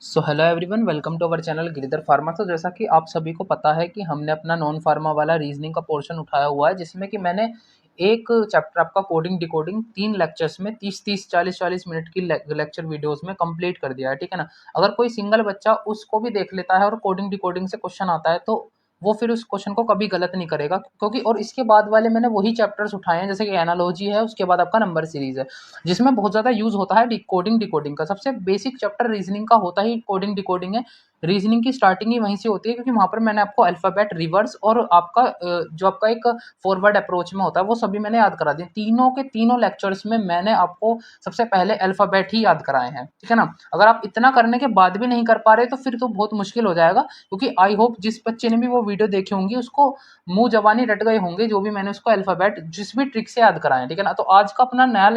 So hello everyone, welcome to our channel Giridhar pharma. तो जैसा कि आप सभी को पता है कि हमने अपना नॉन फार्मा वाला रीजनिंग का पोर्शन उठाया हुआ है, जिसमें कि मैंने एक चैप्टर आपका कोडिंग डिकोडिंग 3 लेक्चर्स में 30-30 40-40 मिनट की लेक्चर वीडियोस में कंप्लीट कर दिया है। ठीक है ना। अगर कोई सिंगल बच्चा उसको भी देख लेता है और कोडिंग डिकोडिंग से क्वेश्चन आता है तो वो फिर उस क्वेश्चन को कभी गलत नहीं करेगा, क्योंकि और इसके बाद वाले मैंने वही चैप्टर्स उठाए हैं, जैसे कि एनालॉजी है, उसके बाद आपका नंबर सीरीज है, जिसमें बहुत ज़्यादा यूज़ होता है डिकोडिंग डिकोडिंग का। सबसे बेसिक चैप्टर रीजनिंग का होता ही कोडिंग डिकोडिंग है। रीजनिंग की स्टार्टिंग ही वहीं से होती है, क्योंकि वहाँ पर मैंने आपको अल्फ़ाबेट रिवर्स और आपका जो आपका एक फॉरवर्ड अप्रोच में होता है वो सभी मैंने याद करा दिए। तीनों के तीनों लेक्चर्स में मैंने आपको सबसे पहले अल्फ़ाबेट ही याद कराए हैं। ठीक है ना। अगर आप इतना करने के बाद भी नहीं कर पा रहे तो फिर तो बहुत मुश्किल हो जाएगा, क्योंकि आई होप जिस बच्चे ने भी वो वीडियो देखी होंगी उसको मुंह जबानी रट गए होंगे, जो भी मैंने उसको अल्फ़ाबेट जिस भी ट्रिक से याद कराए हैं। ठीक है ना। तो आज का अपना नया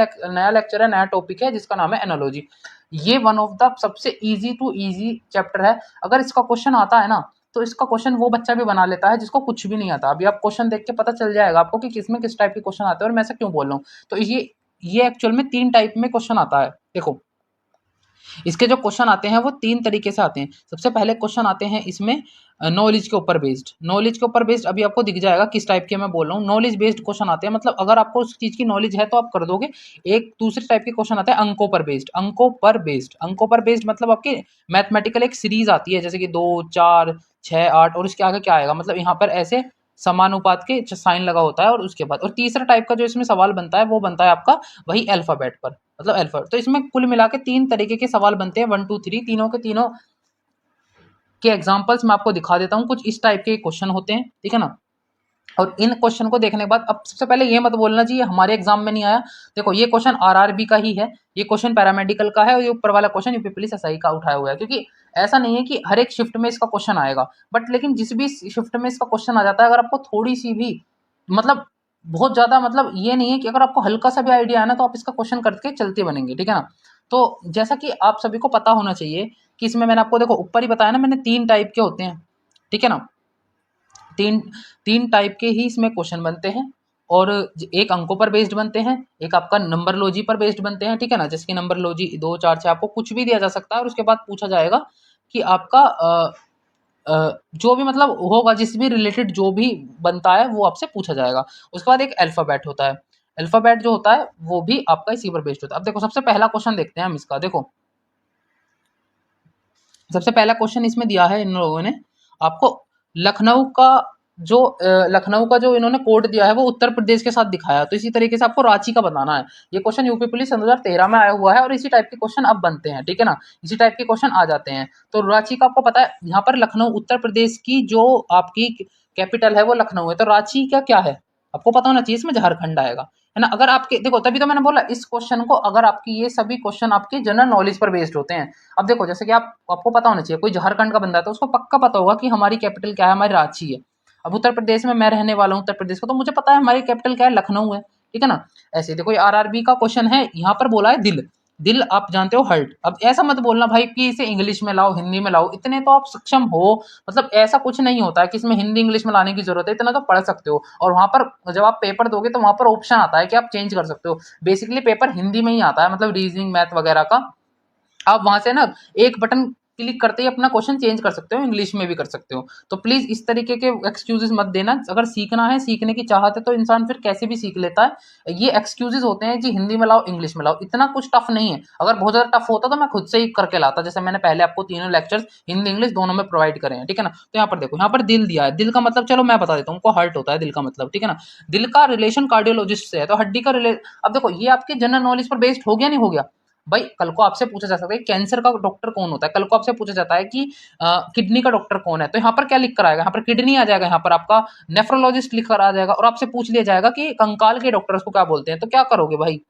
लेक्चर है, नया टॉपिक है, जिसका नाम है एनालॉजी। ये वन ऑफ द सबसे इजी टू इजी चैप्टर है। अगर इसका क्वेश्चन आता है ना तो इसका क्वेश्चन वो बच्चा भी बना लेता है जिसको कुछ भी नहीं आता। अभी आप क्वेश्चन देख के पता चल जाएगा आपको कि किसमें किस टाइप के क्वेश्चन आते हैं और मैं ऐसा क्यों बोल रहा हूँ। तो ये एक्चुअल में 3 टाइप में क्वेश्चन आता है। देखो, इसके जो क्वेश्चन आते हैं वो 3 तरीके से आते हैं। सबसे पहले क्वेश्चन आते हैं इसमें नॉलेज के ऊपर बेस्ड। नॉलेज के ऊपर बेस्ड अभी आपको दिख जाएगा किस टाइप के मैं बोल रहा हूँ। नॉलेज बेस्ड क्वेश्चन आते हैं, मतलब अगर आपको उस चीज़ की नॉलेज है तो आप कर दोगे। एक दूसरे टाइप के क्वेश्चन आते हैं अंकों पर बेस्ड। अंकों पर बेस्ड मतलब आपके मैथमेटिकल एक सीरीज आती है, जैसे कि 2 4 6 8 और इसके आगे क्या आएगा, मतलब यहाँ पर ऐसे समानुपात के साइन लगा होता है। और उसके बाद और तीसरा टाइप का जो इसमें सवाल बनता है वो बनता है आपका वही अल्फाबेट पर, मतलब अल्फाबेट। तो इसमें कुल मिला के 3 तरीके के सवाल बनते हैं, 1 2 3। तीनों के तीनों के एग्जाम्पल्स मैं आपको दिखा देता हूँ। कुछ इस टाइप के क्वेश्चन होते हैं, ठीक है ना। और इन क्वेश्चन को देखने के बाद अब सबसे पहले ये मत बोलना चाहिए हमारे एग्जाम में नहीं आया। देखो, ये क्वेश्चन आरआरबी का ही है, ये क्वेश्चन पैरामेडिकल का है और ये ऊपर वाला क्वेश्चन यूपी पुलिस एसआई का उठाया हुआ है। क्योंकि ऐसा नहीं है कि हर एक शिफ्ट में इसका क्वेश्चन आएगा, बट लेकिन जिस भी शिफ्ट में इसका क्वेश्चन आ जाता है, अगर आपको थोड़ी सी भी मतलब बहुत ज्यादा, मतलब ये नहीं है कि अगर आपको हल्का सा भी आइडिया है ना तो आप इसका क्वेश्चन करके चलते बनेंगे। ठीक है ना। तो जैसा कि आप सभी को पता होना चाहिए कि इसमें मैंने आपको देखो ऊपर ही बताया ना, मैंने 3 टाइप के होते हैं। ठीक है ना। तीन तीन टाइप के ही इसमें क्वेश्चन बनते हैं, और एक अंकों पर बेस्ड बनते हैं, एक आपका नंबरलॉजी पर बेस्ड बनते हैं। ठीक है ना। जैसे कि नंबरलॉजी 2 4 6 आपको कुछ भी दिया जा सकता है और उसके बाद पूछा जाएगा कि आपका जो भी मतलब होगा, जिस भी रिलेटेड जो भी बनता है वो आपसे पूछा जाएगा। उसके बाद एक अल्फाबेट होता है। अल्फाबेट जो होता है वो भी आपका इसी पर बेस्ड होता है। अब देखो, सबसे पहला क्वेश्चन देखते हैं हम इसका। देखो, सबसे पहला क्वेश्चन इसमें दिया है इन लोगों ने आपको लखनऊ का लखनऊ का जो इन्होंने कोड दिया है वो उत्तर प्रदेश के साथ दिखाया। तो इसी तरीके से आपको रांची का बताना है। ये क्वेश्चन यूपी पुलिस सन 2013 में आया हुआ है और इसी टाइप के क्वेश्चन अब बनते हैं। ठीक है ना। इसी टाइप के क्वेश्चन आ जाते हैं। तो रांची का आपको पता है, यहाँ पर लखनऊ उत्तर प्रदेश की जो आपकी कैपिटल है वो लखनऊ है, तो रांची का क्या है आपको पता होना चाहिए। इसमें झारखंड आएगा, है ना। अगर आपके देखो, तभी तो मैंने बोला इस क्वेश्चन को, अगर आपकी ये सभी क्वेश्चन आपके जनरल नॉलेज पर बेस्ड होते हैं। अब देखो, जैसे कि आपको पता होना चाहिए, कोई झारखंड का बंदा है तो उसको पक्का पता होगा कि हमारी कैपिटल क्या है, हमारी रांची है। अब उत्तर प्रदेश में मैं रहने वाला हूँ उत्तर प्रदेश का, तो मुझे पता है हमारी कैपिटल क्या है, लखनऊ है। ठीक है ना। ऐसे ही देखो, ये आरआरबी का क्वेश्चन है, यहाँ पर बोला है दिल। दिल आप जानते हो हर्ट। अब ऐसा मत बोलना भाई कि इसे इंग्लिश में लाओ हिंदी में लाओ, इतने तो आप सक्षम हो। मतलब ऐसा कुछ नहीं होता है कि इसमें हिंदी इंग्लिश में लाने की जरूरत है, इतना तो पढ़ सकते हो। और वहां पर जब आप पेपर दोगे तो वहां पर ऑप्शन आता है कि आप चेंज कर सकते हो। बेसिकली पेपर हिंदी में ही आता है, मतलब रीजनिंग मैथ वगैरह का। आप वहां से ना एक बटन क्लिक करते ही अपना क्वेश्चन चेंज कर सकते हो, इंग्लिश में भी कर सकते हो। तो प्लीज इस तरीके के एक्सक्यूजेस मत देना। अगर सीखना है, सीखने की चाहत है, तो इंसान फिर कैसे भी सीख लेता है। ये एक्सक्यूजेस होते हैं जी हिंदी में लाओ इंग्लिश में लाओ, इतना कुछ टफ नहीं है। अगर बहुत ज्यादा टफ होता तो मैं खुद से ही करके लाता, जैसे मैंने पहले आपको तीनों लेक्चर्स हिंदी इंग्लिश दोनों में प्रोवाइड करे हैं। ठीक है ना। तो यहाँ पर देखो, यहाँ पर दिल दिया है। दिल का मतलब चलो मैं बता देता हूँ, उनको हर्ट होता है दिल का मतलब। ठीक है ना। दिल का रिलेशन कार्डियोलॉजिस्ट से है, तो हड्डी का अब देखो, ये आपके जनरल नॉलेज पर बेस्ड हो गया नहीं हो गया भाई। कल को आपसे पूछा जा सकता है कैंसर का डॉक्टर कौन होता है, कल को आपसे पूछा जाता है कि किडनी का डॉक्टर कौन है, तो यहाँ पर क्या लिख कर आएगा, यहाँ पर किडनी आ जाएगा, यहाँ पर आपका नेफ्रोलॉजिस्ट लिख कर आ जाएगा, और आपसे पूछ लिया जाएगा कि कंकाल के डॉक्टर को क्या बोलते हैं, तो क्या करोगे भाई।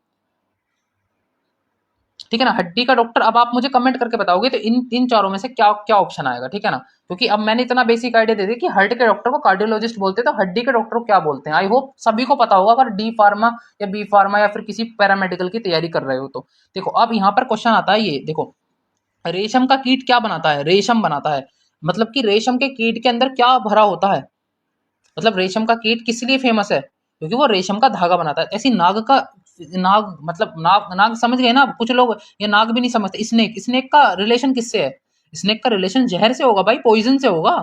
ठीक है ना। हड्डी का डॉक्टर, अब आप मुझे कमेंट करके बताओगे तो इन चारों में से क्या क्या ऑप्शन आएगा। ठीक है ना। क्योंकि अब मैंने इतना बेसिक आइडिया दे दिया कि हार्ट के डॉक्टर को कार्डियोलॉजिस्ट बोलते हैं, तो हड्डी के डॉक्टर को क्या बोलते हैं। आई होप सभी को पता होगा, अगर डी फार्मा या बी फार्मा या फिर किसी पैरामेडिकल की तैयारी कर रहे हो तो। देखो, अब यहाँ पर क्वेश्चन आता है, ये देखो, रेशम का कीट क्या बनाता है, रेशम बनाता है। मतलब कि रेशम के कीट के अंदर क्या भरा होता है, मतलब रेशम का कीट किस लिए फेमस है, क्योंकि वो रेशम का धागा बनाता है। ऐसी नाग का, नाग समझ गए ना कुछ लोग, ये नाग भी नहीं समझते। स्नेक, स्नेक का रिलेशन किससे है, स्नेक का रिलेशन जहर से होगा भाई, पॉइजन से होगा।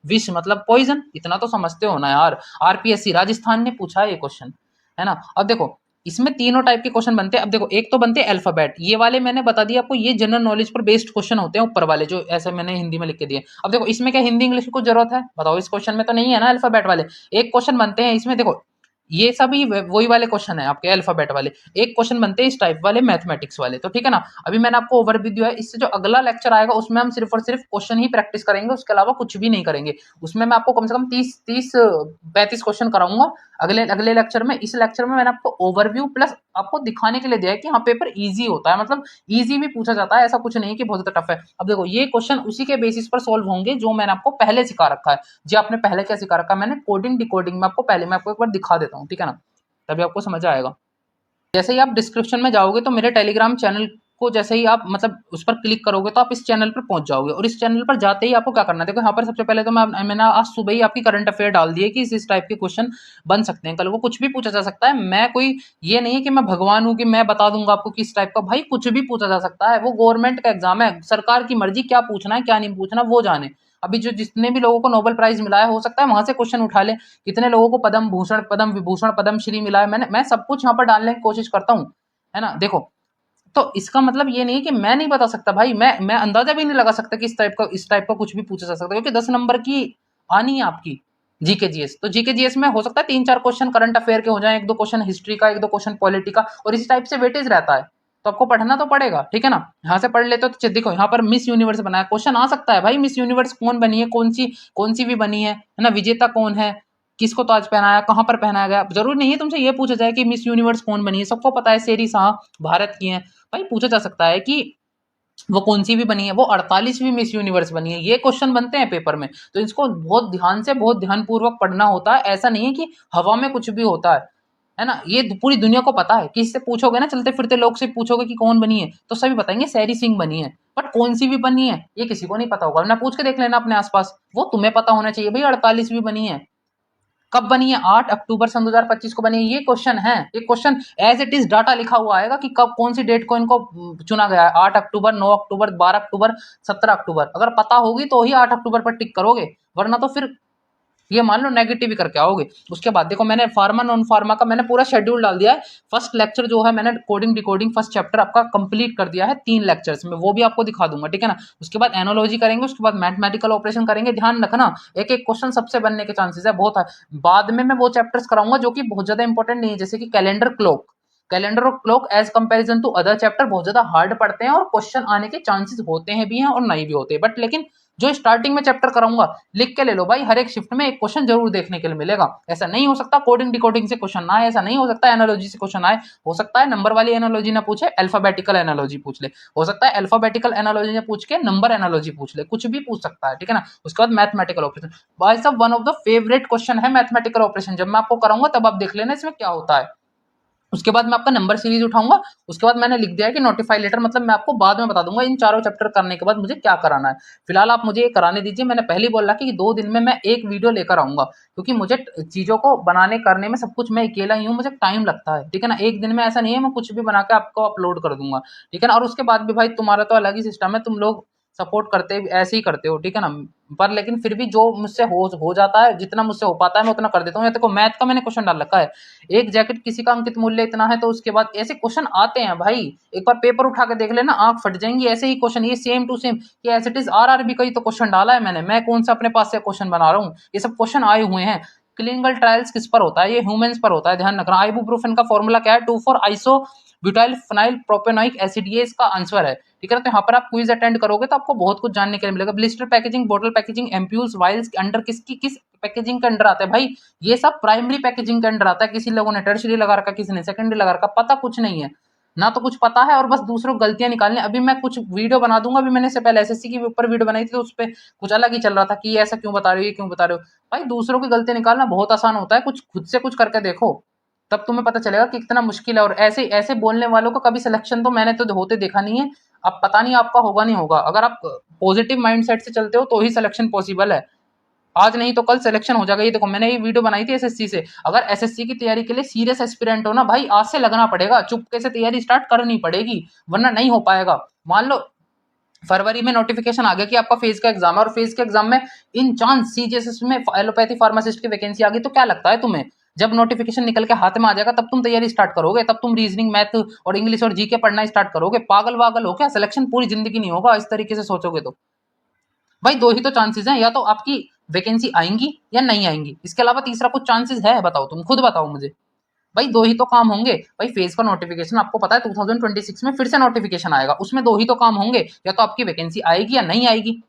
विष मतलब पॉइजन, इतना तो समझते हो ना यार। आरपीएससी राजस्थान ने पूछा है ये क्वेश्चन, है ना। अब देखो इसमें तीनों टाइप के क्वेश्चन बनते हैं। अब देखो एक तो बनते हैं अल्फाबेट, ये वाले मैंने बता दिया आपको, ये जनरल नॉलेज पर बेस्ड क्वेश्चन होते हैं ऊपर वाले, जो ऐसे मैंने हिंदी में लिख के दिए। अब देखो इसमें क्या हिंदी इंग्लिश की कुछ जरूरत है, बताओ, इस क्वेश्चन में तो नहीं है ना अल्फाबेट वाले। एक क्वेश्चन बनते हैं इसमें, देखो ये सभी वही वाले क्वेश्चन है आपके अल्फाबेट वाले। एक क्वेश्चन बनते हैं इस टाइप वाले मैथमेटिक्स वाले, तो ठीक है ना। अभी मैंने आपको ओवरव्यू दिया है, इससे जो अगला लेक्चर आएगा उसमें हम सिर्फ और सिर्फ क्वेश्चन ही प्रैक्टिस करेंगे, उसके अलावा कुछ भी नहीं करेंगे। उसमें मैं आपको कम से कम 30-35 क्वेश्चन कराऊंगा अगले अगले लेक्चर में। इस लेक्चर में मैंने आपको ओवरव्यू प्लस आपको दिखाने के लिए दिया है कि हाँ पेपर इजी होता है, मतलब इजी भी पूछा जाता है, ऐसा कुछ नहीं कि बहुत ज्यादा टफ है। अब देखो ये क्वेश्चन उसी के बेसिस पर सोल्व होंगे जो मैंने आपको पहले सिखा रखा है। जी आपने पहले क्या सिखा रखा है, मैंने कोडिंग डिकोडिंग में आपको पहले मैं आपको एक बार दिखा देता हूँ, ठीक है ना, तभी आपको समझ आएगा। जैसे ही आप डिस्क्रिप्शन में जाओगे तो मेरे टेलीग्राम चैनल को जैसे ही आप मतलब उस पर क्लिक करोगे तो आप इस चैनल पर पहुंच जाओगे, और इस चैनल पर जाते ही आपको क्या करना है, देखो यहाँ पर सबसे पहले तो मैंने आज सुबह ही आपकी करंट अफेयर डाल दिए कि इस टाइप के क्वेश्चन बन सकते हैं, कल को कुछ भी पूछा जा सकता है। मैं कोई ये नहीं है कि मैं भगवान हूं कि मैं बता दूंगा आपको किस टाइप का, भाई कुछ भी पूछा जा सकता है, वो गवर्नमेंट का एग्जाम है, सरकार की मर्जी क्या पूछना है क्या नहीं पूछना वो जाने। अभी जो जितने भी लोगों को नोबेल प्राइज मिला है, हो सकता है वहां से क्वेश्चन उठा ले, कितने लोगों को पद्म भूषण पद्म विभूषण पद्म श्री मिला है, मैं सब कुछ यहाँ पर डालने की कोशिश करता हूँ, है ना। देखो तो इसका मतलब ये नहीं है कि मैं नहीं बता सकता भाई, मैं अंदाजा भी नहीं लगा सकता कि इस टाइप का कुछ भी पूछा जा सकता है, क्योंकि 10 नंबर की आनी है आपकी जीके जीएस। तो जीके जीएस में हो सकता है 3-4 क्वेश्चन करंट अफेयर के हो जाए, 1-2 क्वेश्चन हिस्ट्री का, 1-2 क्वेश्चन पॉलिटी का, और इस टाइप से वेटेज रहता है। तो आपको पढ़ना तो पड़ेगा, ठीक है ना। यहाँ से पढ़ लेते हो तो देखो यहाँ पर मिस यूनिवर्स बना है, क्वेश्चन आ सकता है भाई, मिस यूनिवर्स कौन बनी है, कौन सी भी बनी है ना, विजेता कौन है, किसको ताज पहनाया, कहाँ पर पहनाया गया। जरूरी नहीं है तुमसे ये पूछा जाए कि मिस यूनिवर्स कौन बनी है, सबको पता है शेरी शाह भारत की है। भाई पूछा जा सकता है कि वो कौन सी भी बनी है, वो 48वीं मिस यूनिवर्स बनी है, ये क्वेश्चन बनते हैं पेपर में। तो इसको बहुत ध्यान से बहुत ध्यानपूर्वक पढ़ना होता है, ऐसा नहीं है कि हवा में कुछ भी होता है ना। ये पूरी दुनिया को पता है, किससे पूछोगे ना, चलते फिरते लोग से पूछोगे कि कौन बनी है तो सभी बताएंगे सैरी सिंह बनी है, बट कौन सी भी बनी है ये किसी को नहीं पता होगा ना, पूछ के देख लेना अपने आसपास, वो तुम्हें पता होना चाहिए भाई 48वीं बनी है। कब बनी है, 8 अक्टूबर सन 2025 को बनी है, ये क्वेश्चन है। ये question as it is data लिखा हुआ आएगा कि कब कौन सी डेट को इनको चुना गया है, 8 अक्टूबर 9 अक्टूबर 12 अक्टूबर 17 अक्टूबर। अगर पता होगी तो ही 8 अक्टूबर पर टिक करोगे, वरना तो फिर ये मान लो नेगेटिव ही करके आओगे। उसके बाद देखो मैंने फार्मा नॉन फार्मा का मैंने पूरा शेड्यूल डाल दिया है। फर्स्ट लेक्चर जो है मैंने कोडिंग डिकोडिंग फर्स्ट चैप्टर आपका कंप्लीट कर दिया है 3 लेक्चर्स में, वो भी आपको दिखा दूंगा, ठीक है ना। उसके बाद एनोलॉजी करेंगे, उसके बाद मैथमेटिकल ऑपरेशन करेंगे। ध्यान रखना एक एक क्वेश्चन सबसे बनने के चांसेस है बहुत है। बाद में मैं वो चैप्टर्स कराऊंगा जो कि बहुत ज्यादा इंपॉर्टेंट नहीं है, जैसे कि कैलेंडर और clock as comparison to other chapter बहुत ज्यादा हार्ड पड़ते हैं और क्वेश्चन आने के चांसेस होते हैं भी हैं और नहीं भी होते, बट लेकिन जो स्टार्टिंग में चैप्टर कराऊंगा लिख के ले लो भाई, हर एक शिफ्ट में एक क्वेश्चन जरूर देखने के लिए मिलेगा। ऐसा नहीं हो सकता कोडिंग डिकोडिंग से क्वेश्चन ना आए, ऐसा नहीं हो सकता एनालॉजी से क्वेश्चन आए। हो सकता है नंबर वाली एनालॉजी ना पूछे, अल्फाबेटिकल एनालॉजी पूछ ले, हो सकता है अल्फाबेटिकल एनालॉजी ने पूछ के नंबर एनालॉजी पूछ ले, कुछ भी पूछ सकता है, ठीक है ना। उसके बाद मैथमेटिकल ऑपरेशन, भाई साहब one of the favourite question है मैथमेटिकल ऑपरेशन, जब मैं आपको कराऊंगा तब आप देख लेना इसमें क्या होता है। उसके बाद मैं आपका नंबर सीरीज उठाऊंगा। उसके बाद मैंने लिख दिया है कि नोटिफाई लेटर, मतलब मैं आपको बाद में बता दूंगा इन चारों चैप्टर करने के बाद मुझे क्या कराना है। फिलहाल आप मुझे ये कराने दीजिए, मैंने पहले ही बोला कि 2 दिन में मैं एक वीडियो लेकर आऊंगा, क्योंकि मुझे चीजों को बनाने करने में सब कुछ मैं अकेला ही हूँ, मुझे टाइम लगता है, ठीक है ना। एक दिन में ऐसा नहीं है मैं कुछ भी बना के आपको अपलोड कर दूंगा, ठीक है ना। और उसके बाद भी भाई तुम्हारा तो अलग ही सिस्टम है, तुम लोग सपोर्ट करते ऐसे ही करते हो, ठीक है ना। पर लेकिन फिर भी जो मुझसे हो जाता है, जितना मुझसे हो पाता है मैं उतना कर देता हूँ। या देखो मैथ का मैंने क्वेश्चन डाल रखा है, एक जैकेट किसी का अंकित मूल्य इतना है, तो उसके बाद ऐसे क्वेश्चन आते हैं भाई, एक बार पेपर उठा के देख लेना आंख फट जाएंगी, ऐसे ही क्वेश्चन ये सेम टू सेम कि एज इट इज आरआरबी का ही तो क्वेश्चन डाला है मैंने, मैं कौन सा अपने पास से क्वेश्चन बना रहा हूँ, ये सब क्वेश्चन आए हुए हैं। क्लिनिकल ट्रायल्स किस पर होता है, ये ह्यूमंस पर होता है, ध्यान रखना। आइबुप्रोफेन का फॉर्मूला क्या है, 2,4 iso butyl phenyl propanoic acid, ये इसका आंसर है, ठीक है ना। तो यहाँ पर आप क्विज अटेंड करोगे तो आपको बहुत कुछ जानने के लिए मिलेगा। ब्लिस्टर पैकेजिंग, बोतल पैकेजिंग, एम्प्यूल्स, वाइल्स के अंडर किस पैकेजिंग के अंडर आता है भाई, ये सब प्राइमरी पैकेजिंग के अंडर आता है। किसी लोगों ने टर्शरी लगा रखा, किसी ने सेकेंडरी लगा रखा, पता कुछ नहीं है ना, तो कुछ पता है और बस दूसरों को गलतियां निकालने। अभी मैं कुछ वीडियो बना दूंगा, अभी मैंने इससे पहले एसएससी के ऊपर वीडियो बनाई थी तो उस पर कुछ अलग ही चल रहा था कि ऐसा क्यों बता रहे हो, ये क्यों बता रहे हो। भाई दूसरों की गलती निकालना बहुत आसान होता है, कुछ खुद से कुछ करके देखो, तब तुम्हें पता चलेगा कि कितना मुश्किल है। और ऐसे ऐसे बोलने वालों का कभी सिलेक्शन तो मैंने तो होते देखा नहीं है। अब पता नहीं आपका होगा नहीं होगा, अगर आप पॉजिटिव माइंडसेट से चलते हो तो ही सिलेक्शन पॉसिबल है, आज नहीं तो कल सिलेक्शन हो जाएगा। ये देखो मैंने ये वीडियो बनाई थी एसएससी से, अगर एसएससी की तैयारी के लिए सीरियस एस्पिरेंट हो ना भाई, आज से लगना पड़ेगा, चुपके से तैयारी स्टार्ट करनी पड़ेगी, वरना नहीं हो पाएगा। मान लो फरवरी में नोटिफिकेशन आ गया कि आपका फेज का एग्जाम है, और फेज के एग्जाम में इन चांस सीजीएसएस में एलोपैथी फार्मासिस्ट की वैकेंसी आ गई, तो क्या लगता है तुम्हें जब नोटिफिकेशन निकल के हाथ में आ जाएगा तब तुम तैयारी स्टार्ट करोगे, तब तुम रीजनिंग मैथ और इंग्लिश और जीके पढ़ना स्टार्ट करोगे? पागल वागल हो क्या? सिलेक्शन पूरी जिंदगी नहीं होगा इस तरीके से सोचोगे तो। भाई दो ही तो चांसेस हैं, या तो आपकी वैकेंसी आएंगी या नहीं आएंगी, इसके अलावा तीसरा कुछ चांसेस है? बताओ, तुम खुद बताओ मुझे। भाई दो ही तो काम होंगे। भाई फेज का नोटिफिकेशन आपको पता है 2026 में फिर से नोटिफिकेशन आएगा, उसमें दो ही तो काम होंगे, या तो आपकी वैकेंसी आएगी या नहीं आएगी।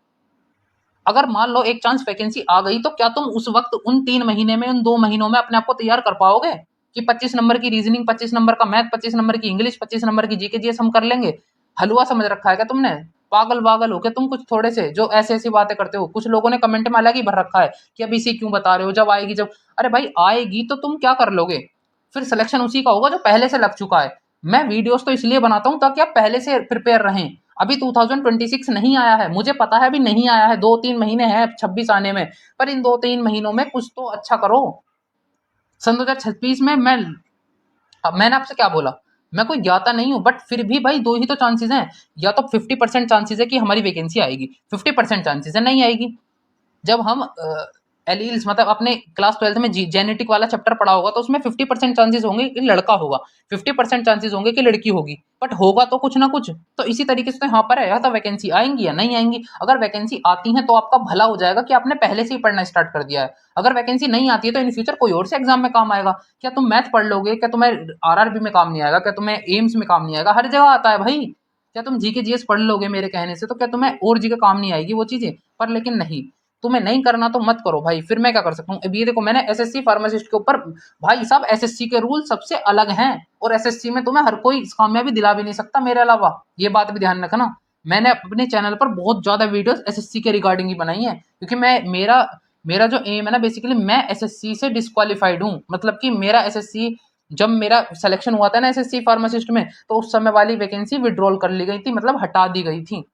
अगर मान लो एक चांस वैकेंसी आ गई, तो क्या तुम उस वक्त उन 3 महीने में, उन 2 महीनों में अपने आप को तैयार कर पाओगे कि 25 नंबर की रीजनिंग, 25 नंबर का मैथ, 25 नंबर की इंग्लिश, 25 नंबर की जीके जीएस हम कर लेंगे? हलवा समझ रखा है क्या तुमने? पागल वागल हो क्या तुम कुछ थोड़े से, जो ऐसी ऐसी बातें करते हो? कुछ लोगों ने कमेंट में अलग ही भर रखा है कि अब इसी क्यों बता रहे हो, जब आएगी जब। अरे भाई आएगी तो तुम क्या कर लोगे? फिर सिलेक्शन उसी का होगा जो पहले से लग चुका है। मैं वीडियोस तो इसलिए बनाता हूँ ताकि आप पहले से प्रिपेयर रहें। अभी 2026 नहीं आया है, मुझे पता है अभी नहीं आया है, 2-3 महीने हैं 26 आने में, पर इन 2-3 महीनों में कुछ तो अच्छा करो। सन 2026 में अब मैंने आपसे क्या बोला? मैं कोई ज्ञाता नहीं हूँ, बट फिर भी भाई दो ही तो चांसेस हैं, या तो 50% चांसेस है कि हमारी वैकेंसी आएगी, 50% चांसेस है नहीं आएगी। जब हम एलील्स मतलब अपने क्लास 12th में जेनेटिक वाला चैप्टर पढ़ा होगा, तो उसमें 50% चांसेस होंगे कि लड़का होगा, 50% चांसेस होंगे कि लड़की होगी, बट होगा तो कुछ ना कुछ। तो इसी तरीके से तो यहाँ पर है, या तो वैकेंसी आएंगी या नहीं आएंगी। अगर वैकेंसी आती है तो आपका भला हो जाएगा कि आपने पहले से ही पढ़ना स्टार्ट कर दिया है। अगर वैकेंसी नहीं आती है तो इन फ्यूचर कोई और से एग्जाम में काम आएगा। क्या तुम मैथ पढ़ लोगे? क्या तुम्हें आरआरबी में काम नहीं आएगा? क्या तुम्हें एम्स में काम नहीं आएगा? हर जगह आता है भाई। क्या तुम जीके जीएस पढ़ लोगे मेरे कहने से, तो क्या तुम्हें और जगह काम नहीं आएगी वो चीजें? पर लेकिन नहीं, तुम्हें नहीं करना तो मत करो भाई, फिर मैं क्या कर सकता हूँ? अब ये देखो, मैंने एसएससी फार्मासिस्ट के ऊपर, भाई साहब एसएससी के रूल सबसे अलग हैं, और एसएससी में तुम्हें हर कोई कामयाबी दिला भी नहीं सकता मेरे अलावा, ये बात भी ध्यान रखना। मैंने अपने चैनल पर बहुत ज्यादा वीडियोस एसएससी के रिगार्डिंग ही बनाई है, क्योंकि मैं मेरा मेरा जो एम है ना, बेसिकली मैं एसएससी से डिस्क्वालीफाइड हूँ। मतलब कि मेरा एसएससी, जब मेरा सिलेक्शन हुआ था ना एसएससी फार्मासिस्ट में, तो उस समय वाली वैकेंसी विड्रॉल कर ली गई थी, मतलब हटा दी गई थी।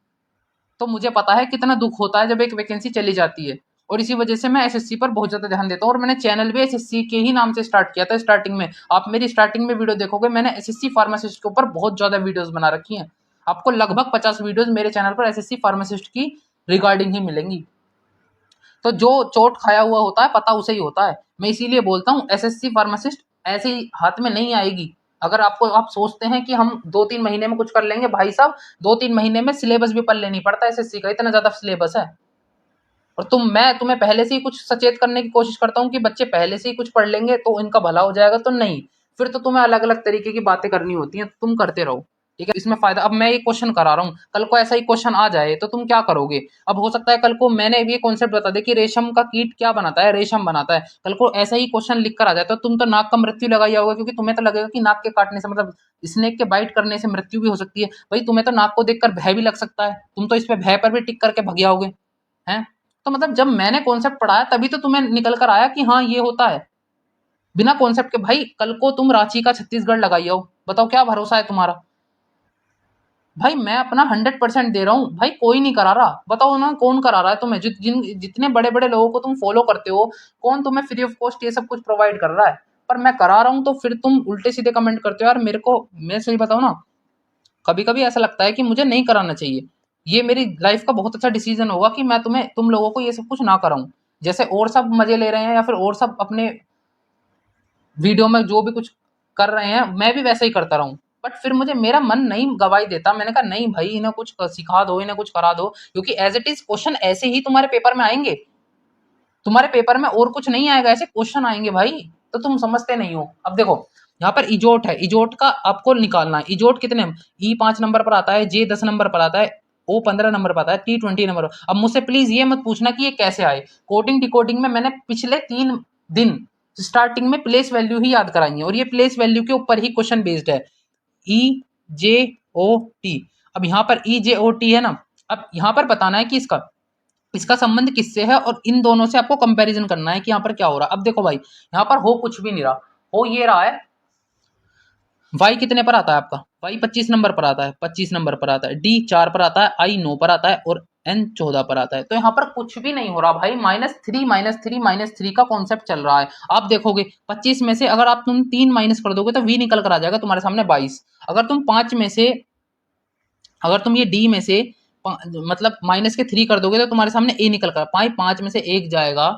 तो मुझे पता है कितना दुख होता है जब एक वैकेंसी चली जाती है, और इसी वजह से मैं एसएससी पर बहुत ज्यादा ध्यान देता हूँ, और मैंने चैनल भी एसएससी के ही नाम से स्टार्ट किया था स्टार्टिंग में। आप मेरी स्टार्टिंग में वीडियो देखोगे, मैंने एसएससी फार्मासिस्ट के ऊपर बहुत ज्यादा वीडियोस बना रखी हैं। आपको लगभग 50 वीडियोस मेरे चैनल पर एसएससी फार्मासिस्ट की रिगार्डिंग ही मिलेंगी। तो जो चोट खाया हुआ होता है पता उसे ही होता है। मैं इसीलिए बोलता हूँ एसएससी फार्मासिस्ट ऐसे ही हाथ में नहीं आएगी। अगर आप सोचते हैं कि हम 2-3 महीने में कुछ कर लेंगे, भाई साहब 2-3 महीने में सिलेबस भी पढ़ लेनी पड़ता है एसएससी का, इतना ज्यादा सिलेबस है। और मैं तुम्हें पहले से ही कुछ सचेत करने की कोशिश करता हूँ कि बच्चे पहले से ही कुछ पढ़ लेंगे तो इनका भला हो जाएगा, तो नहीं, फिर तो तुम्हें अलग अलग तरीके की बातें करनी होती हैं, तो तुम करते रहो। ठीक है, इसमें फायदा, अब मैं ये क्वेश्चन करा रहा हूँ, कल को ऐसा ही क्वेश्चन आ जाए तो तुम क्या करोगे? अब हो सकता है कल को मैंने ये कॉन्सेप्ट बता दे कि रेशम का कीट क्या बनाता है, रेशम बनाता है, कल को ऐसा ही क्वेश्चन लिख कर आ जाए तो तुम तो नाक का मृत्यु लगाई होगा, क्योंकि तुम्हें तो लगेगा कि नाक के काटने से, मतलब स्नेक के बाइट करने से मृत्यु भी हो सकती है। भाई तुम्हें तो नाक को देखकर भय भी लग सकता है, तुम तो इस पे भय पर भी टिक करके भग जाओगे हैं। तो मतलब जब मैंने कॉन्सेप्ट पढ़ाया तभी तो तुम्हें निकल कर आया कि हाँ ये होता है। बिना कॉन्सेप्ट के भाई कल को तुम रांची का छत्तीसगढ़ लगाई हो, बताओ क्या भरोसा है तुम्हारा? भाई मैं अपना 100% दे रहा हूँ भाई, कोई नहीं करा रहा, बताओ ना कौन करा रहा है तुम्हें? जितने बड़े बड़े लोगों को तुम फॉलो करते हो, कौन तुम्हें फ्री ऑफ कॉस्ट ये सब कुछ प्रोवाइड कर रहा है? पर मैं करा रहा हूँ तो फिर तुम उल्टे सीधे कमेंट करते हो यार मेरे को। मैं सही बताऊँ ना, कभी कभी ऐसा लगता है कि मुझे नहीं कराना चाहिए। ये मेरी लाइफ का बहुत अच्छा डिसीजन होगा कि मैं तुम लोगों को ये सब कुछ ना कराऊं। जैसे और सब मजे ले रहे हैं या फिर और सब अपने वीडियो में जो भी कुछ कर रहे हैं, मैं भी वैसे ही करता रहूं। बट फिर मुझे मेरा मन नहीं गवाही देता, मैंने कहा नहीं भाई इन्हें कुछ सिखा दो, इन्हें कुछ करा दो, क्योंकि एज इट इज क्वेश्चन ऐसे ही तुम्हारे पेपर में आएंगे, तुम्हारे पेपर में और कुछ नहीं आएगा, ऐसे क्वेश्चन आएंगे भाई। तो तुम समझते नहीं हो। अब देखो यहाँ पर इजोट है, इजोट का आपको निकालना है। इजोट कितने, ई 5 नंबर पर आता है, जे 10 नंबर पर आता है, ओ 15 नंबर पर आता है, टी 20 नंबर। अब मुझसे प्लीज ये मत पूछना कि ये कैसे आए। कोडिंग डिकोडिंग में मैंने पिछले 3 दिन स्टार्टिंग में प्लेस वैल्यू ही याद कराई है, और ये प्लेस वैल्यू के ऊपर ही क्वेश्चन बेस्ड है। ई जे ओ टी। अब यहाँ पर ई जे ओ टी है ना, अब यहाँ पर बताना है कि इसका इसका संबंध किससे है, और इन दोनों से आपको कंपैरिजन करना है कि यहाँ पर क्या हो रहा है। अब देखो भाई यहाँ पर हो कुछ भी नहीं रहा, हो ये रहा है वाई कितने पर आता है आपका, वाई 25 नंबर पर आता है, 25 नंबर पर आता है, डी 4 पर आता है, आई 9 पर आता है, और एन 14 पर आता है। तो यहाँ पर कुछ भी नहीं हो रहा भाई, -3 का कॉन्सेप्ट चल रहा है। आप देखोगे 25 में से अगर तुम 3 माइनस कर दोगे तो वी निकल कर आ जाएगा तुम्हारे सामने 22। अगर तुम 5 में से, अगर तुम ये डी में से मतलब माइनस के 3 कर दोगे तो तुम्हारे सामने ए निकल कर, भाई 5 में से 1 जाएगा,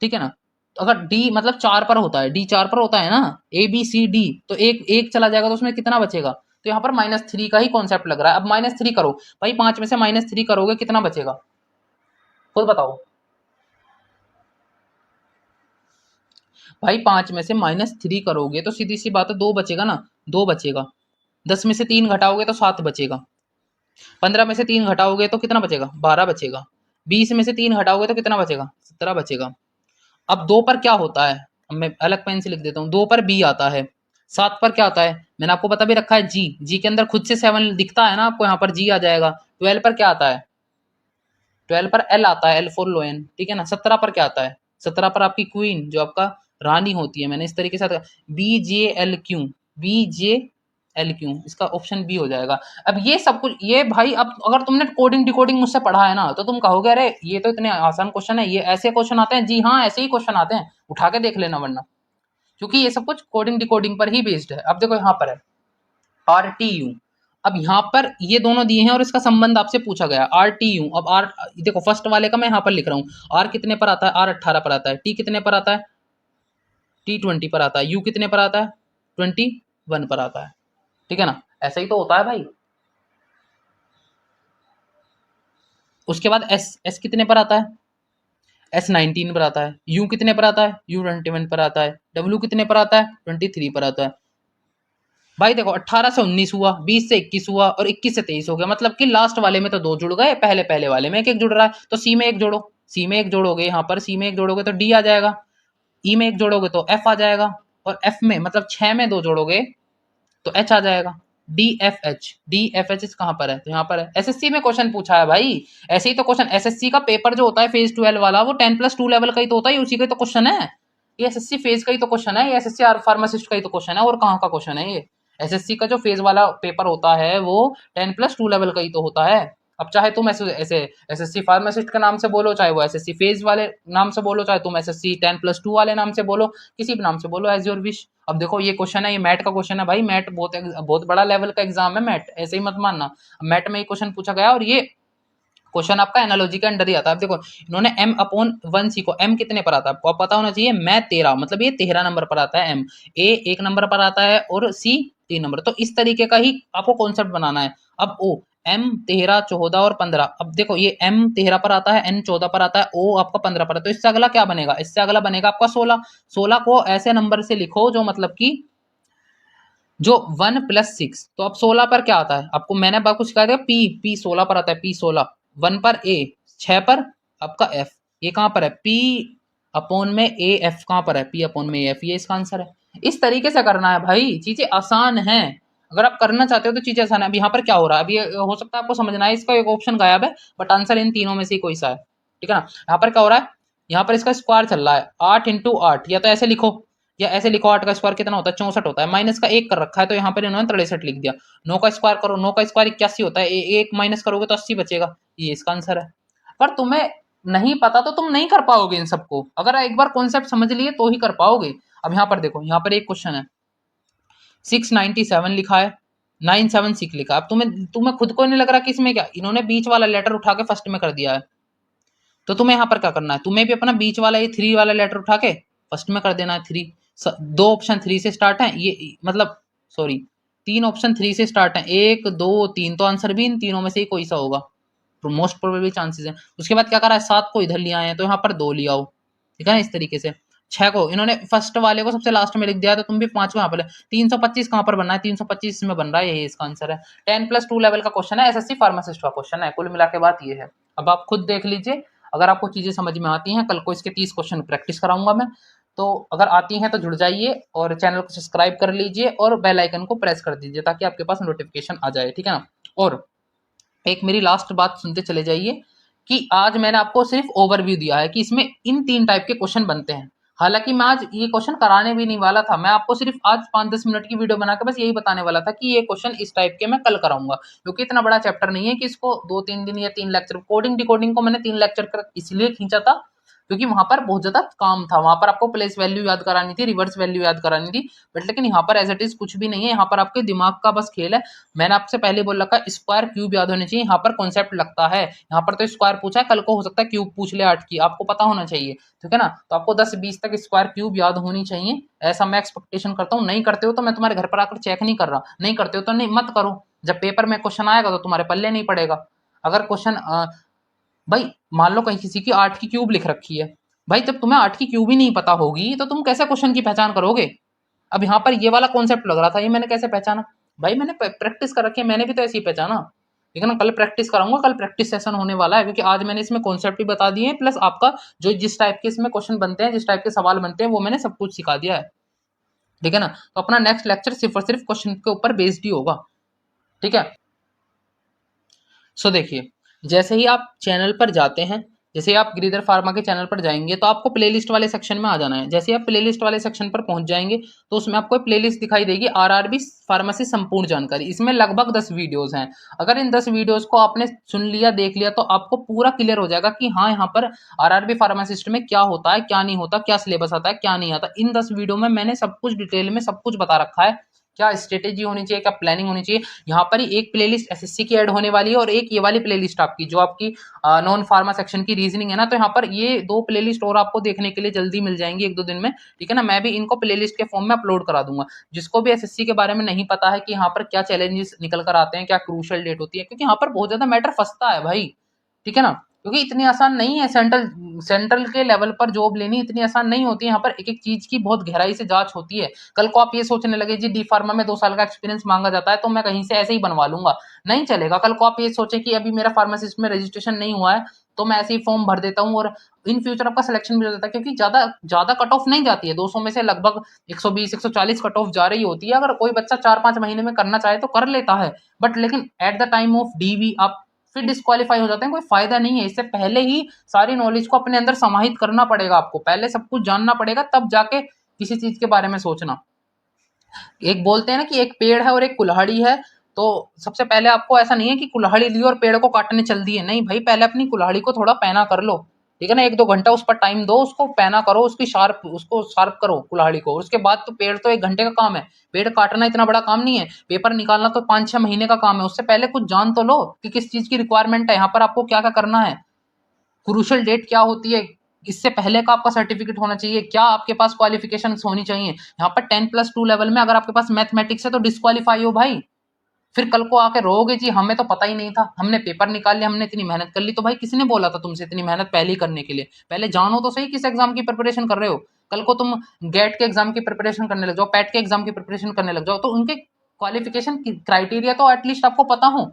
ठीक है ना। तो अगर डी मतलब 4 पर होता है, डी 4 पर होता है ना, ए बी सी डी, तो एक एक चला जाएगा तो उसमें कितना बचेगा, तो यहाँ पर -3 का ही कॉन्सेप्ट लग रहा है। अब -3 करो भाई, 5 में से -3 करोगे कितना बचेगा, खुद बताओ भाई। 5 में से -3 करोगे तो सीधी सी बात है 2 बचेगा ना, 2 बचेगा। 10 में से 3 घटाओगे तो 7 बचेगा। 15 में से 3 घटाओगे तो कितना बचेगा, 12 बचेगा। 20 में से 3 घटाओगे तो कितना बचेगा, 17 बचेगा। अब 2 पर क्या होता है, अब मैं अलग पेन से लिख देता हूँ। 2 पर बी आता है, 7 पर क्या आता है, मैंने आपको बता भी रखा है जी, जी के अंदर खुद से 7 दिखता है ना आपको, यहाँ पर जी आ जाएगा। 12 पर क्या आता है, 12 पर एल आता है, एल फॉर लोएन, ठीक है ना। 17 पर क्या आता है, 17 पर आपकी क्वीन जो आपका रानी होती है। मैंने इस तरीके से B J L Q, B J L Q, इसका ऑप्शन बी हो जाएगा। अब ये सब कुछ ये भाई, अब अगर तुमने कोडिंग डिकोडिंग मुझसे पढ़ा है ना, तो तुम कहोगे अरे ये तो इतने आसान क्वेश्चन है, ये ऐसे क्वेश्चन आते हैं। जी हाँ, ऐसे ही क्वेश्चन आते हैं, उठा के देख लेना वरना, क्योंकि ये सब कुछ कोडिंग डिकोडिंग पर ही बेस्ड है। अब देखो यहाँ पर है आर टी यू, अब यहाँ पर ये दोनों दिए हैं और इसका संबंध आपसे पूछा गया आर टी यू। अब आर देखो फर्स्ट वाले का मैं यहाँ पर लिख रहा हूँ, आर कितने पर आता है, आर 18 पर आता है। टी कितने पर आता है, टी 20 पर आता है। यू कितने पर आता है, 21 पर आता है, ठीक है ना। ऐसा ही तो होता है भाई। उसके बाद एस, एस कितने पर आता है, एस 19 पर आता है। यू कितने पर आता है, यू 21 पर आता है। डब्ल्यू कितने पर आता है, 23 पर आता है। भाई देखो 18 से 19 हुआ, 20 से 21 हुआ और 21 से 23 हो गया, मतलब कि लास्ट वाले में तो 2 जुड़ गए, पहले पहले वाले में एक एक जुड़ रहा है। तो सी में एक जोड़ो, सी में एक जोड़ोगे, यहाँ पर सी में एक जोड़ोगे तो डी आ जाएगा। ई में एक जोड़ोगे तो एफ आ जाएगा, और एफ में मतलब 6 में 2 जोड़ोगे तो एच आ जाएगा। D F H, D F H कहाँ पर है, तो यहाँ पर है। एसएससी में क्वेश्चन पूछा है भाई, ऐसे ही तो क्वेश्चन, एसएससी का पेपर जो होता है फेज 12 वाला, वो 10+2 लेवल का ही तो होता है, उसी का ही तो क्वेश्चन है ये। एसएससी फेज का ही तो क्वेश्चन है ये, एसएससी फार्मासिस्ट का ही तो क्वेश्चन है, और कहाँ का क्वेश्चन है ये। एसएससी का जो फेज वाला पेपर होता है वो 10+2 लेवल का ही तो होता है। अब चाहे तुम ऐसे ऐसे एसएससी फार्मासिस्ट के नाम से बोलो, चाहे वो एसएससी फेज वाले नाम से बोलो, चाहे तुम एसएससी 10+2 वाले नाम से बोलो, किसी भी नाम से बोलो, एज योर विश। अब देखो ये क्वेश्चन है, ये मैट का क्वेश्चन है भाई। मैट बहुत बहुत बड़ा लेवल का एग्जाम है मैट, ऐसे ही मत मानना। मैट में ये क्वेश्चन पूछा गया और ये क्वेश्चन आपका एनालॉजी के अंडर ही आता है। देखो इन्होंने m/1c को, m कितने पर आता है आपको पता होना चाहिए, मैं 13, मतलब ये 13 नंबर पर आता है। m a 1 नंबर पर आता है और c 3 नंबर। तो इस तरीके का ही आपको कॉन्सेप्ट बनाना है। अब o m 13, 14 और 15, अब देखो ये m 13 पर आता है, n 14 पर आता है, o आपका 15 पर है, तो इससे अगला क्या बनेगा, इससे अगला बनेगा आपका 16। 16 को ऐसे नंबर से लिखो जो मतलब कि जो 1+6, तो अब 16 पर क्या आता है आपको, मैंने आपको सिखाया था पी, पी 16 पर आता है, पी 16। 1 पर ए, 6 पर आपका एफ, ये कहाँ पर है, पी अपॉन में ए एफ, कहाँ पर है, पी अपॉन में ए एफ, ये इसका आंसर है। इस तरीके से करना है भाई, चीजें आसान है। अगर आप करना चाहते हो तो चीजें आसान है। अब यहाँ पर क्या हो रहा है, अभी हो सकता है आपको समझना है, इसका एक ऑप्शन गायब है, बट आंसर इन तीनों में से कोई सा है, ठीक है ना। यहाँ पर क्या हो रहा है, यहाँ पर इसका स्क्वायर चल रहा है 8 × 8, या तो ऐसे लिखो, या ऐसे लिखो 8 का स्क्वायर कितना होता है, 64 होता है। माइनस का 1 कर रखा है तो यहाँ पर इन्होंने 63 लिख दिया। 9 का स्क्वायर करो, 9 का स्क्वायर 81 होता है, एक माइनस करोगे तो 80 बचेगा, ये इसका आंसर है। पर तुम्हें नहीं पता तो तुम नहीं कर पाओगे इन सबको, अगर एक बार कॉन्सेप्ट समझ लिए तो ही कर पाओगे। अब यहाँ पर देखो, यहाँ पर एक क्वेश्चन है 697 लिखा है, 976 लिखा। अब तुम्हें तुम्हें खुद को नहीं लग रहा कि इसमें क्या, इन्होंने बीच वाला लेटर उठा के फर्स्ट में कर दिया है। तो तुम्हें यहाँ पर क्या करना है, तुम्हें भी अपना बीच वाला ये 3 वाला लेटर उठा के फर्स्ट में कर देना है 3। दो ऑप्शन 3 से स्टार्ट है, ये मतलब सॉरी 3 ऑप्शन 3 से स्टार्ट है, 1 2 3, तो आंसर भी इन तीनों में से ही कोई सा होगा, मोस्ट प्रोबेबली चांसेस है। उसके बाद क्या करा है, 7 को इधर लिया है तो यहाँ पर 2 लिया हो, ठीक है ना, इस तरीके से। 6 को इन्होंने फर्स्ट वाले को सबसे लास्ट में लिख दिया, तो तुम भी 5 को यहाँ पर। 325 कहाँ पर बनना है, 325 में बन रहा है, यही इसका आंसर है। 10+2 लेवल का क्वेश्चन है, एसएससी फार्मासिस्ट का क्वेश्चन है, कुल मिला के बात ये है। अब आप खुद देख लीजिए, अगर आपको चीजें समझ में आती हैं, कल को इसके 30 क्वेश्चन प्रैक्टिस कराऊंगा मैं, तो अगर आती हैं तो जुड़ जाइए और चैनल को सब्सक्राइब कर लीजिए और बेल आइकन को प्रेस कर दीजिए ताकि आपके पास नोटिफिकेशन आ जाए, ठीक है ना। और एक मेरी लास्ट बात सुनते चले जाइए कि आज मैंने आपको सिर्फ ओवरव्यू दिया है कि इसमें इन 3 टाइप के क्वेश्चन बनते हैं। हालांकि मैं आज ये क्वेश्चन कराने भी नहीं वाला था, मैं आपको सिर्फ आज 5-10 मिनट की वीडियो बना के बस यही बताने वाला था कि ये क्वेश्चन इस टाइप के मैं कल कराऊंगा, क्योंकि इतना बड़ा चैप्टर नहीं है कि इसको 2-3 दिन या 3 लेक्चर, कोडिंग डिकोडिंग को मैंने 3 लेक्चर इसलिए खींचा था क्योंकि वहां पर बहुत ज्यादा काम था, वहां पर आपको प्लेस वैल्यू याद करानी थी, रिवर्स वैल्यू याद करानी थी। बट लेकिन यहाँ पर एज इट इज कुछ भी नहीं है, यहाँ पर आपके दिमाग का बस खेल है। मैंने आपसे पहले बोल रखा स्क्वायर क्यूब याद होने चाहिए, यहाँ पर कॉन्सेप्ट लगता है। यहाँ पर तो स्क्वायर पूछा है, कल को हो सकता है क्यूब पूछ ले 8 की, आपको पता होना चाहिए, ठीक है ना। तो आपको 10-20 तक स्क्वायर क्यूब याद होनी चाहिए, ऐसा मैं एक्सपेक्टेशन करता हूँ। नहीं करते हो तो मैं तुम्हारे घर पर आकर चेक नहीं कर रहा, नहीं करते हो तो नहीं मत करो। जब पेपर में क्वेश्चन आएगा तो तुम्हारे पल्ले नहीं पड़ेगा। अगर क्वेश्चन भाई मान लो कहीं किसी की 8 की क्यूब लिख रखी है, भाई जब तुम्हें 8 की क्यूब ही नहीं पता होगी तो तुम कैसे क्वेश्चन की पहचान करोगे। अब यहाँ पर ये वाला कॉन्सेप्ट लग रहा था, ये मैंने कैसे पहचाना, भाई मैंने प्रैक्टिस कर रखी है, मैंने भी तो ऐसे ही पहचाना। ठीक है ना, कल प्रैक्टिस कराऊंगा, कल प्रैक्टिस सेशन होने वाला है, क्योंकि आज मैंने इसमें कॉन्सेप्ट भी बता दिए हैं, प्लस आपका जो जिस टाइप के इसमें क्वेश्चन बनते हैं, जिस टाइप के सवाल बनते हैं, वो मैंने सब कुछ सिखा दिया है। ठीक है ना, तो अपना नेक्स्ट लेक्चर सिर्फ और सिर्फ क्वेश्चन के ऊपर बेस्ड ही होगा। ठीक है, सो देखिए, जैसे ही आप चैनल पर जाते हैं, जैसे आप गिरिधर फार्मा के चैनल पर जाएंगे तो आपको प्लेलिस्ट वाले सेक्शन में आ जाना है। जैसे आप प्लेलिस्ट वाले सेक्शन पर पहुंच जाएंगे तो उसमें आपको प्लेलिस्ट दिखाई देगी, आरआरबी फार्मेसी संपूर्ण जानकारी। इसमें लगभग 10 वीडियोस हैं। अगर इन 10 वीडियोस को आपने सुन लिया, देख लिया, तो आपको पूरा क्लियर हो जाएगा कि हाँ, यहाँ पर आरआरबी फार्मासिस्ट में क्या होता है, क्या नहीं होता, क्या सिलेबस आता है, क्या नहीं आता। इन 10 वीडियो में मैंने सब कुछ डिटेल में सब कुछ बता रखा है, क्या स्ट्रेटेजी होनी चाहिए, क्या प्लानिंग होनी चाहिए। यहाँ पर ही एक प्लेलिस्ट एसएससी की ऐड होने वाली है, और एक ये वाली प्लेलिस्ट आपकी जो आपकी नॉन फार्मा सेक्शन की रीजनिंग है ना, तो यहाँ पर ये 2 प्लेलिस्ट और आपको देखने के लिए जल्दी मिल जाएंगी 1-2 दिन में। ठीक है ना, मैं भी इनको प्लेलिस्ट के फॉर्म में अपलोड करा दूंगा। जिसको भी एसएससी के बारे में नहीं पता है कि यहाँ पर क्या चैलेंजेस निकल कर आते हैं, क्या क्रूशल डेट होती है, क्योंकि यहाँ पर बहुत ज्यादा मैटर फंसता है भाई। ठीक है ना, क्योंकि इतनी आसान नहीं है, सेंट्रल के लेवल पर जॉब लेनी इतनी आसान नहीं होती है। यहाँ पर एक एक चीज की बहुत गहराई से जांच होती है। कल को आप ये सोचने लगे जी डी फार्मा में 2 साल का एक्सपीरियंस मांगा जाता है तो मैं कहीं से ऐसे ही बनवा लूंगा, नहीं चलेगा। कल को आप ये सोचे कि अभी मेरा फार्मासिस्ट में रजिस्ट्रेशन नहीं हुआ है तो मैं ऐसे ही फॉर्म भर देता हूँ और इन फ्यूचर आपका सिलेक्शन भी हो जाता है, क्योंकि ज्यादा ज्यादा कट ऑफ नहीं जाती है, 200 में से लगभग 120-140 कट ऑफ जा रही होती है। अगर कोई बच्चा 4-5 महीने में करना चाहे तो कर लेता है, बट लेकिन at the time of DV आप फिर डिस्क्वालीफाई हो जाते हैं, कोई फायदा नहीं है। इससे पहले ही सारी नॉलेज को अपने अंदर समाहित करना पड़ेगा, आपको पहले सब कुछ जानना पड़ेगा, तब जाके किसी चीज के बारे में सोचना। एक बोलते हैं ना कि एक पेड़ है और एक कुल्हाड़ी है, तो सबसे पहले आपको ऐसा नहीं है कि कुल्हाड़ी ली और पेड़ को काटने चल दिए, नहीं भाई, पहले अपनी कुल्हाड़ी को थोड़ा पैना कर लो। ठीक है ना, 1-2 घंटा उस पर टाइम दो, उसको पैना करो, उसको शार्प करो कुल्हाड़ी को, उसके बाद तो पेड़ तो 1 घंटे का काम है। पेड़ काटना इतना बड़ा काम नहीं है, पेपर निकालना तो 5-6 महीने का काम है। उससे पहले कुछ जान तो लो कि किस चीज की रिक्वायरमेंट है, यहाँ पर आपको क्या क्या करना है, क्रूशल डेट क्या होती है, इससे पहले का आपका सर्टिफिकेट होना चाहिए, क्या आपके पास क्वालिफिकेशन होनी चाहिए। यहाँ पर 10+2 लेवल में अगर आपके पास मैथमेटिक्स है तो डिस्क्वालीफाई हो भाई। फिर कल को आके रोगे जी हमें तो पता ही नहीं था, हमने पेपर निकाल लिया, हमने इतनी मेहनत कर ली, तो भाई किसने बोला था तुमसे इतनी मेहनत पहले ही करने के लिए। पहले जानो तो सही किस एग्जाम की प्रिपरेशन कर रहे हो। कल को तुम गेट के एग्जाम की प्रिपरेशन करने लग जाओ, पैट के एग्जाम की प्रिपरेशन करने लग जाओ, तो उनके क्वालिफिकेशन क्राइटेरिया तो एटलीस्ट आपको पता हो।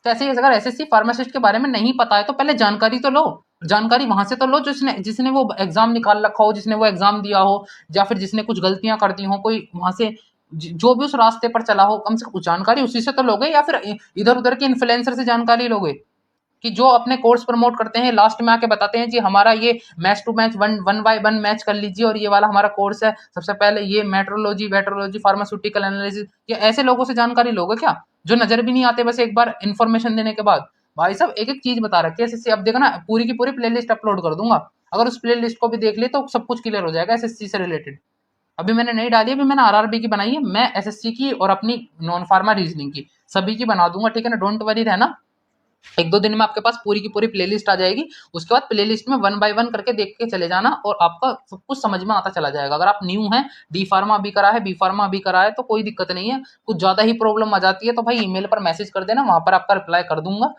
तो ऐसे ही अगर एसएससी फार्मासिस्ट के बारे में नहीं पता है तो पहले जानकारी तो लो, जानकारी वहां से तो लो जिसने जिसने वो एग्जाम निकाल रखा हो, जिसने वो एग्जाम दिया हो, या फिर जिसने कुछ गलतियां कर दी हो, कोई वहां से जो भी उस रास्ते पर चला हो, कम से कम कुछ जानकारी उसी से तो लोगे, या फिर इधर उधर के इन्फ्लुएंसर से जानकारी लोगे कि जो अपने कोर्स प्रमोट करते हैं, लास्ट में आके बताते हैं जी हमारा ये मैच टू मैच 1/1 मैच कर लीजिए और ये वाला हमारा कोर्स है, सबसे पहले ये मेट्रोलॉजी, वेट्रोलॉजी, फार्मास्यूटिकल एनालिसिस, ये ऐसे लोगों से जानकारी लोगे क्या, जो नजर भी नहीं आते बस एक बार इन्फॉर्मेशन देने के बाद। भाई साहब एक एक चीज बता रखी है एसएससी। अब देखो ना, पूरी की पूरी प्लेलिस्ट अपलोड कर दूंगा, अगर उस प्लेलिस्ट को भी देख लिए तो सब कुछ क्लियर हो जाएगा एसएससी से रिलेटेड। अभी मैंने नहीं डाली, अभी मैंने आरआरबी की बनाई है, मैं एसएससी की और अपनी नॉन फार्मा रीजनिंग की सभी की बना दूंगा। ठीक है ना, डोंट वरी रहना, 1-2 दिन में आपके पास पूरी की पूरी प्लेलिस्ट आ जाएगी। उसके बाद प्लेलिस्ट में 1/1 करके देख के चले जाना और आपका सब कुछ समझ में आता चला जाएगा। अगर आप न्यू हैं, डी फार्मा भी करा है, बी फार्मा भी करा है, तो कोई दिक्कत नहीं है। कुछ ज्यादा ही प्रॉब्लम आ जाती है तो भाई ईमेल पर मैसेज कर देना, वहां पर आपका रिप्लाई कर दूंगा।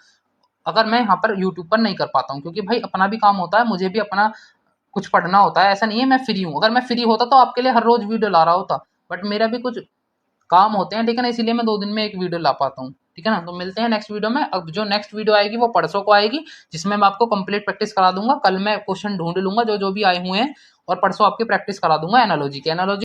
अगर मैं यहाँ पर यूट्यूब पर नहीं कर पाता हूँ, क्योंकि भाई अपना भी काम होता है, मुझे भी अपना कुछ पढ़ना होता है, ऐसा नहीं है मैं फ्री हूँ। अगर मैं फ्री होता तो आपके लिए हर रोज वीडियो ला रहा होता, बट मेरा भी कुछ काम होते हैं, ठीक है ना, इसीलिए मैं 2 दिन में एक वीडियो ला पाता हूँ। ठीक है ना, तो मिलते हैं नेक्स्ट वीडियो में। अब जो नेक्स्ट वीडियो आएगी वो परसों को आएगी, जिसमें मैं आपको कंप्लीट प्रैक्टिस करा दूंगा। कल मैं क्वेश्चन ढूंढ लूंगा जो जो भी आए हुए हैं और परसों आपकी प्रैक्टिस करा दूंगा एनालॉजी की। एनालॉजी